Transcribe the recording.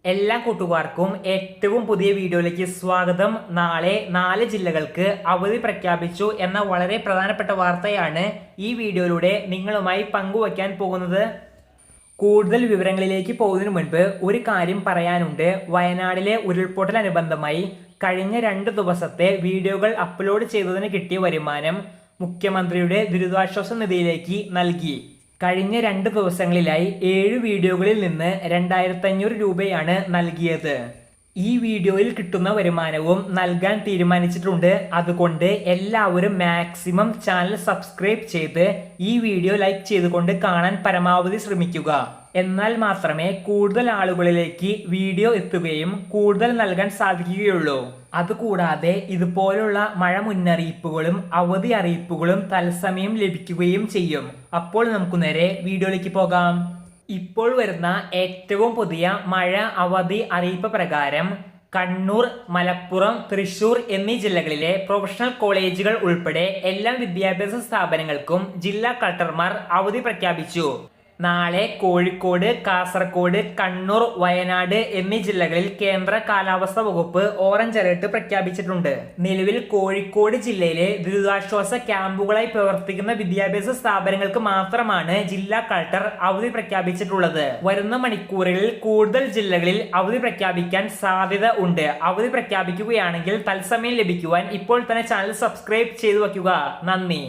എല്ലാ കൂട്ടുകാർക്കും ഏറ്റവും പുതിയ വീഡിയോയിലേക്ക് സ്വാഗതം. നാളെ 4 ജില്ലകൾക്ക് അവധി പ്രഖ്യാപിച്ചു എന്ന വളരെ പ്രധാനപ്പെട്ട വാർത്തയാണ് ഈ വീഡിയോയിലൂടെ നിങ്ങളുമായി പങ്കുവയ്ക്കാൻ പോകുന്നത്. കൂടുതൽ വിവരങ്ങളിലേക്ക് പോകുന്നതിന് മുൻപ് ഒരു കാര്യം പറയാനുണ്ട്. വയനാടിലെ ഉരുൾപൊട്ടലനുബന്ധമായി കഴിഞ്ഞ 2 ദിവസത്തെ വീഡിയോകൾ അപ്ലോഡ് ചെയ്തതിന് കിട്ടിയ വരുമാനം മുഖ്യമന്ത്രിയുടെ ദുരിതാശ്വാസ നിധിയിലേക്ക് നൽകി. കഴിഞ്ഞ 2 ദിവസങ്ങളിലായി 7 വീഡിയോകളിൽ നിന്ന് 2500 രൂപയാണ് നൽകിയത്. ഈ വീഡിയോയിൽ കിട്ടുന്ന വരുമാനവും നൽകാൻ തീരുമാനിച്ചിട്ടുണ്ട്. അതുകൊണ്ട് എല്ലാവരും മാക്സിമം ചാനൽ സബ്സ്ക്രൈബ് ചെയ്ത് ഈ വീഡിയോ ലൈക്ക് ചെയ്തുകൊണ്ട് കാണാൻ പരമാവധി ശ്രമിക്കുക. എന്നാൽ മാത്രമേ കൂടുതൽ ആളുകളിലേക്ക് വീഡിയോ എത്തുകയും കൂടുതൽ നൽകാൻ സാധിക്കുകയുള്ളൂ. അതുകൂടാതെ ഇതുപോലുള്ള മഴ മുന്നറിയിപ്പുകളും അവധി അറിയിപ്പുകളും തത്സമയം ലഭിക്കുകയും ചെയ്യും. അപ്പോൾ നമുക്ക് നേരെ വീഡിയോയിലേക്ക് പോകാം. ഇപ്പോൾ വരുന്ന ഏറ്റവും പുതിയ മഴ അവധി അറിയിപ്പ് പ്രകാരം കണ്ണൂർ, മലപ്പുറം, തൃശൂർ എന്നീ ജില്ലകളിലെ പ്രൊഫഷണൽ കോളേജുകൾ ഉൾപ്പെടെ എല്ലാ വിദ്യാഭ്യാസ സ്ഥാപനങ്ങൾക്കും ജില്ലാ കളക്ടർമാർ അവധി പ്രഖ്യാപിച്ചു. നാളെ കോഴിക്കോട്, കാസർഗോഡ്, കണ്ണൂർ, വയനാട് എന്നീ ജില്ലകളിൽ കേന്ദ്ര കാലാവസ്ഥാ വകുപ്പ് ഓറഞ്ച് അലർട്ട് പ്രഖ്യാപിച്ചിട്ടുണ്ട്. നിലവിൽ കോഴിക്കോട് ജില്ലയിലെ ദുരിതാശ്വാസ ക്യാമ്പുകളായി പ്രവർത്തിക്കുന്ന വിദ്യാഭ്യാസ സ്ഥാപനങ്ങൾക്ക് മാത്രമാണ് ജില്ലാ കളക്ടർ അവധി പ്രഖ്യാപിച്ചിട്ടുള്ളത്. വരുന്ന മണിക്കൂറുകളിൽ കൂടുതൽ ജില്ലകളിൽ അവധി പ്രഖ്യാപിക്കാൻ സാധ്യത ഉണ്ട്. അവധി പ്രഖ്യാപിക്കുകയാണെങ്കിൽ തത്സമയം ലഭിക്കുവാൻ ഇപ്പോൾ തന്നെ ചാനൽ സബ്സ്ക്രൈബ് ചെയ്തു വയ്ക്കുക. നന്ദി.